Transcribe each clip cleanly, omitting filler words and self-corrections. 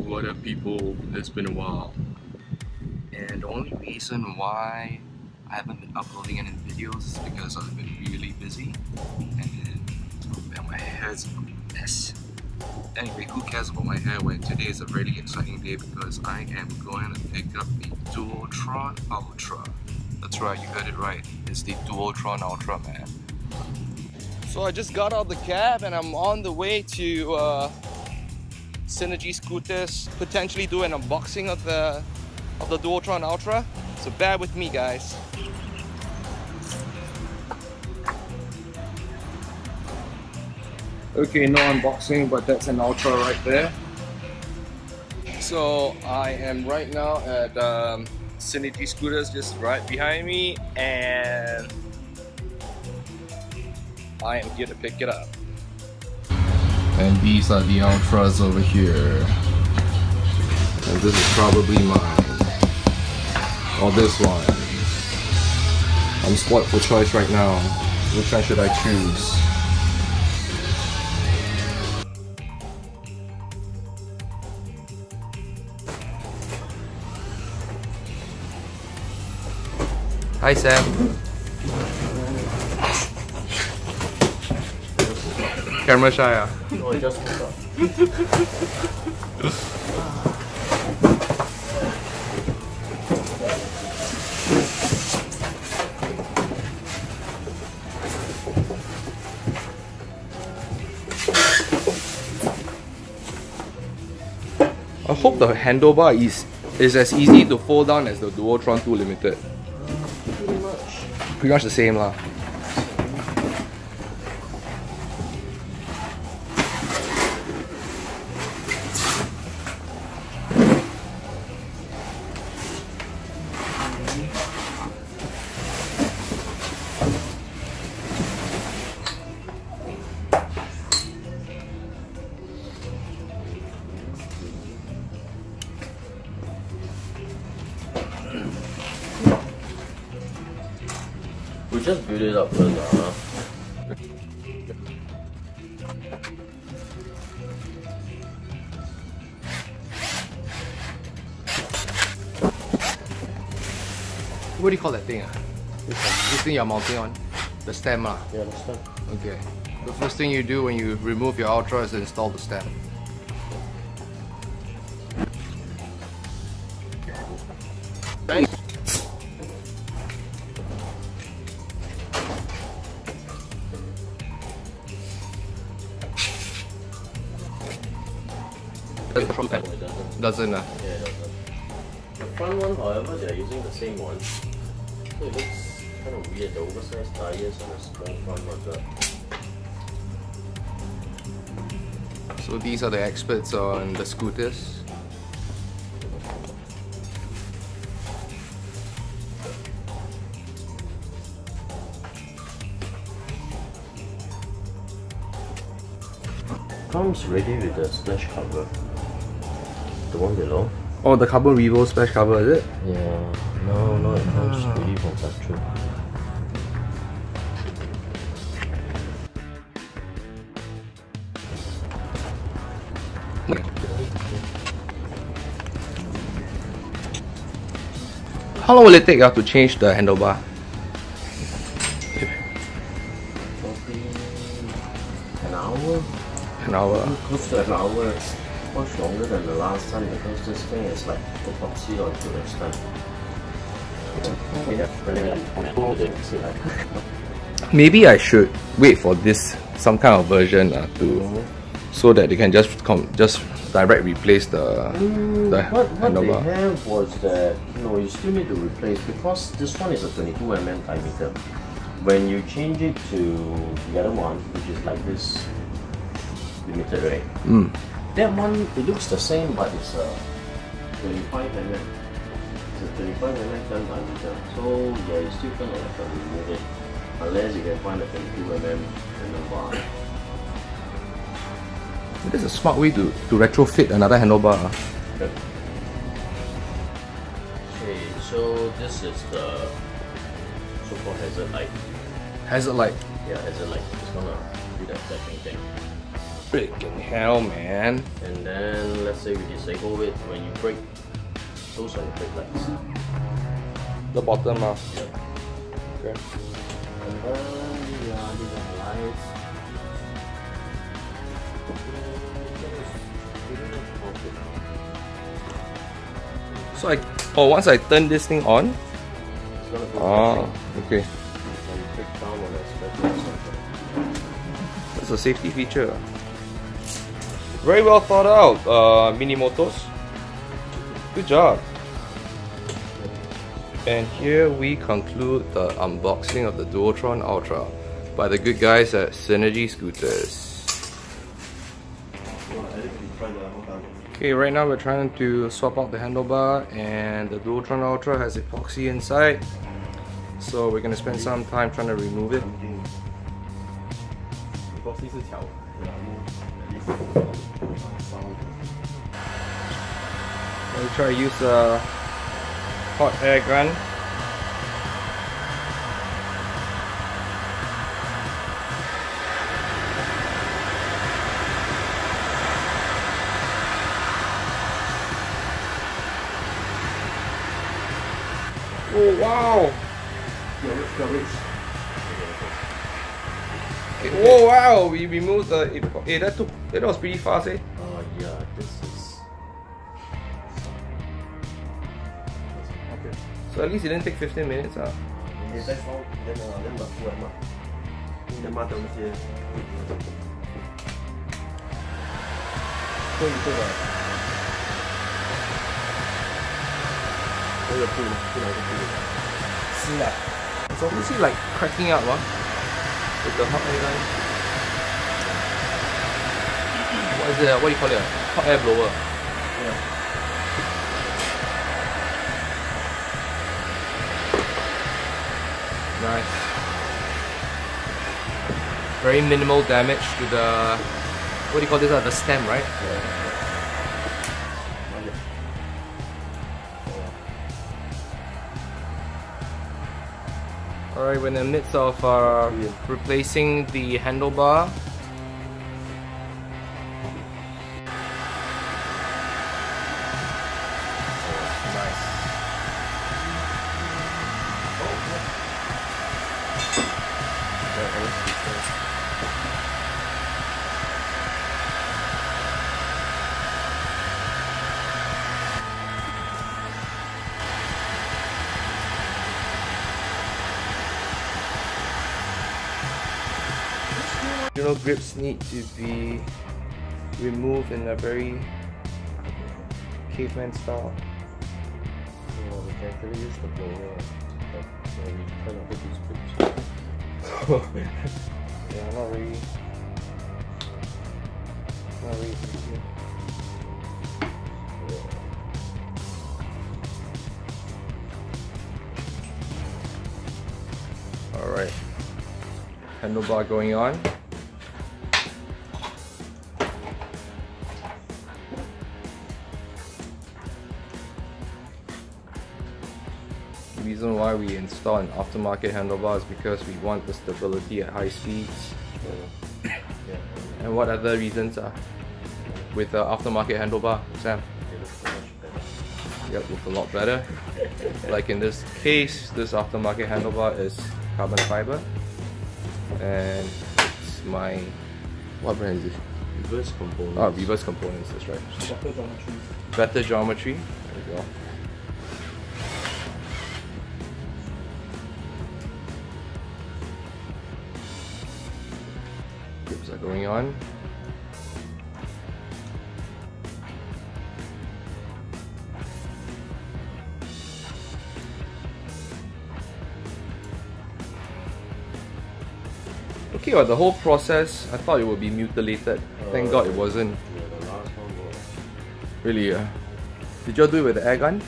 what up people, it's been a while. And the only reason why I haven't been uploading any videos is because I've been really busy. And oh man, my hair's a mess. Anyway, who cares about my hair when today is a really exciting day because I am going to pick up the Dualtron Ultra. That's right, you heard it right. It's the Dualtron Ultra, man. So I just got out of the cab and I'm on the way to Synergy Scooters, potentially do an unboxing of the Dualtron Ultra. So bear with me, guys. Okay, no unboxing, but that's an Ultra right there. So I am right now at Synergy Scooters, just right behind me, and I am here to pick it up. And these are the Ultras over here. And this is probably mine. Or this one. I'm spoiled for choice right now. Which one should I choose? Hi Sam. Camera shy ah? No, I just woke up. I hope the handlebar is as easy to fold down as the Dualtron 2 Limited. Pretty much the same lah. We just build it up first, huh? What do you call that thing? This thing you're mounting on? The stem lah? Yeah, the stem. Okay. The first thing you do when you remove your Ultra is install the stem. Thanks. Doesn't Yeah, it doesn't. The front one, however, they are using the same one. So it looks kind of weird, the oversized tires and a small front motor. So these are the experts on the scooters. Comes ready with the splash cover. The one below. Oh, the carbon revo splash cover, is it? Yeah. No, it comes ready from factory. How long will it take to change the handlebar? Probably an hour. An hour. Close to an hour. Much longer than the last time because this thing is like epoxy onto the stem. Maybe I should wait for this some kind of version so that they can just direct replace the what handlebar. they have was that you still need to replace because this one is a 22mm diameter. When you change it to the other one, which is like this limited, right? That one, it looks the same, but it's a 25mm. It's a 25mm diameter. So yeah, you still kind of like to remove it. Unless you can find a 22mm handlebar. This is a smart way to retrofit another handlebar. Okay. So this is the so-called hazard light. Hazard light? Yeah, hazard light. It's gonna do that flashing thing. Freaking hell, man. And then let's say we disable it, when you brake, those are the brake lights. The bottom Yeah. Okay. And yeah, these are the lights. So once I turn this thing on. It's gonna go Okay. and click down on the special sensor. That's a safety feature. Very well thought out, Minimotos. Good job. And here we conclude the unboxing of the Dualtron Ultra by the good guys at Synergy Scooters. Okay, right now we're trying to swap out the handlebar, and the Dualtron Ultra has epoxy inside. So we're gonna spend some time trying to remove it. We try to use a hot air gun. Oh wow! Oh wow! We removed the. Hey, that was pretty fast, eh? Yeah, this is. So at least it didn't take 15 minutes, huh? It's obviously like cracking up, huh? With the hot air gun. What is it? What do you call it? Hot air blower. Nice. Very minimal damage to the, what do you call this? The stem, right? Alright, we're in the midst of replacing the handlebar. Original grips need to be removed in a very caveman style. We can actually use the blower, but we kind of put these grips. Yeah, not really easy. Alright, handlebar going on. The reason why we install an aftermarket handlebar is because we want the stability at high speeds. And what other reasons are with the aftermarket handlebar, Sam? Yep, look a lot better. Like in this case, this aftermarket handlebar is carbon fiber, and it's my, what brand is this? Reverse components. Oh, reverse components, that's right. Better geometry. There we go. Grips are going on. Okay, well, the whole process, I thought it would be mutilated. Thank God it wasn't. Yeah, the last one was. Really? Did you do it with the air gun?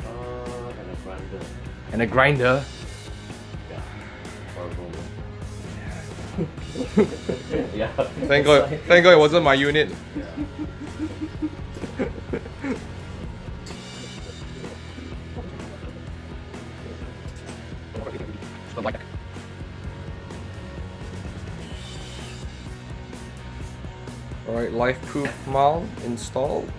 And a grinder. And a grinder? Yeah. Horrible. Yeah. Thank God it wasn't my unit. Alright, life-proof mount installed.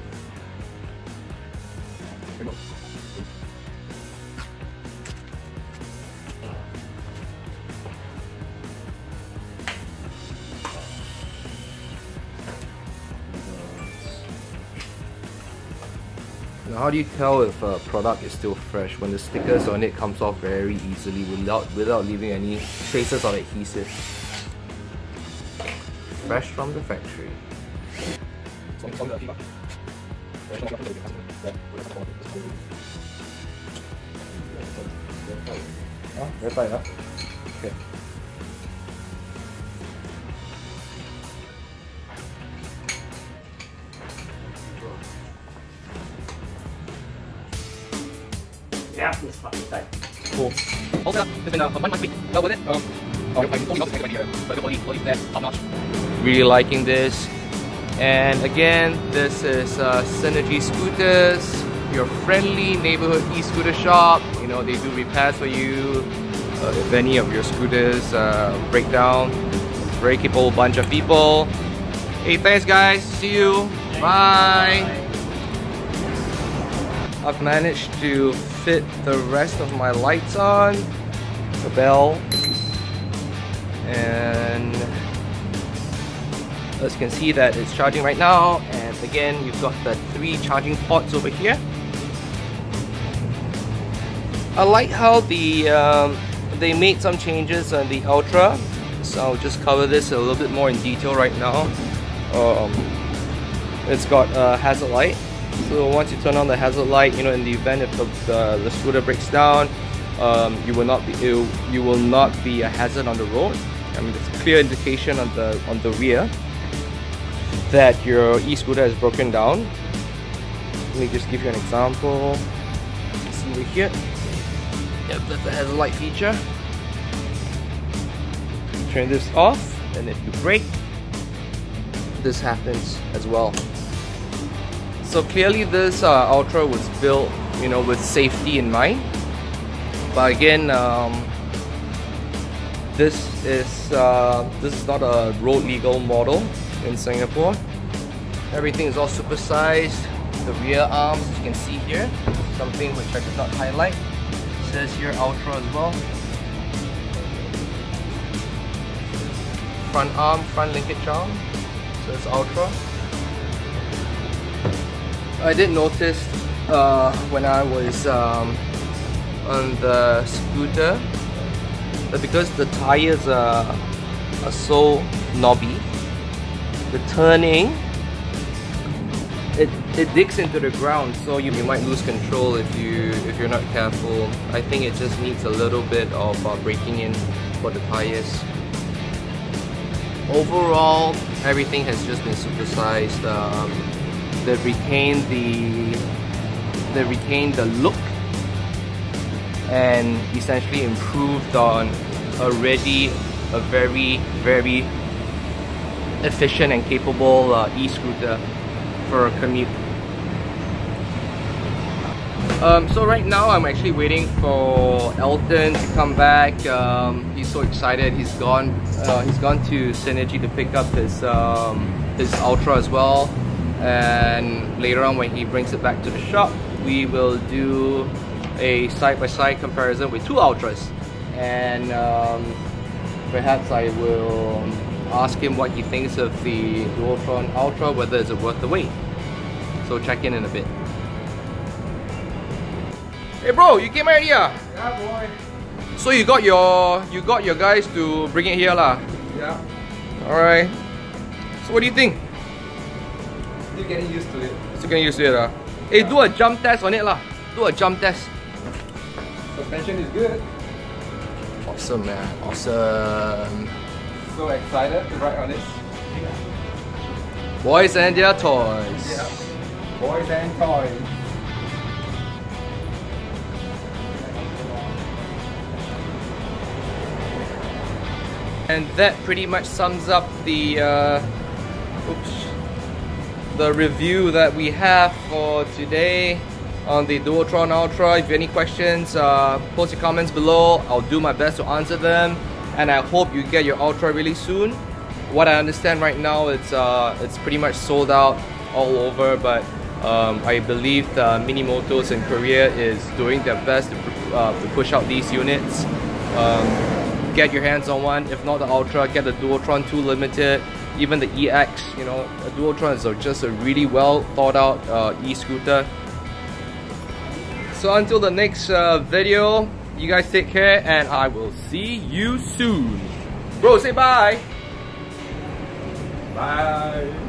Now, how do you tell if a product is still fresh when the stickers on it comes off very easily without leaving any traces of adhesive? Fresh from the factory. Very tight, huh? Okay. Yeah, it's fucking tight. Cool. Also, it's been a 1 month week. Well, with it. Really liking this. And again, this is Synergy Scooters, your friendly neighborhood e-scooter shop. You know, they do repairs for you if any of your scooters break down. Very capable bunch of people. Hey, thanks guys. See you. Bye. I've managed to fit the rest of my lights on, the bell, and as you can see that it's charging right now. And again, you've got the 3 charging ports over here. I like how they made some changes on the Ultra, so I'll just cover this a little bit more in detail right now. It's got a hazard light. So once you turn on the hazard light, you know, in the event if the scooter breaks down, you will not be a hazard on the road. I mean, it's a clear indication on the rear that your e-scooter has broken down. Let me just give you an example. You can see over here. Yep, that's the hazard light feature. Turn this off, and if you brake, this happens as well. So clearly this Ultra was built, you know, with safety in mind. But again, this is not a road legal model in Singapore. Everything is all supersized. The rear arms, as you can see here, something which I did not highlight. It says here Ultra as well. Front arm, front linkage arm, says Ultra. I did notice when I was on the scooter that because the tires are so knobby, the turning, it digs into the ground, so you might lose control if you're not careful. I think it just needs a little bit of braking in for the tires. Overall, everything has just been supersized. They've retained the look and essentially improved on already a very, very efficient and capable e-scooter for a commute. So right now I'm actually waiting for Elton to come back. He's so excited. He's gone to Synergy to pick up his Ultra as well. And later on, when he brings it back to the shop, we will do a side-by-side comparison with 2 Ultras, and perhaps I will ask him what he thinks of the Dualtron Ultra, whether it's worth the wait. So check in a bit. Hey bro, you came out here? Yeah, boy. So you got your guys to bring it here lah? Yeah. All right. So what do you think? Still getting used to it. Still getting used to it lah. Hey, do a jump test on it lah. Do a jump test. Suspension is good. Awesome man, awesome. So excited to ride on it. Boys and their toys. Yeah. Boys and toys. And that pretty much sums up the review that we have for today on the Dualtron Ultra. If you have any questions, post your comments below. I'll do my best to answer them, and I hope you get your Ultra really soon. What I understand right now, it's pretty much sold out all over, but I believe the Mini Motos in Korea is doing their best to push out these units. Get your hands on one. If not the Ultra, get the Dualtron 2 Limited, even the EX. You know, the Dualtron is just a really well thought out e-scooter. So until the next video, you guys take care, and I will see you soon. Bro, say bye. Bye.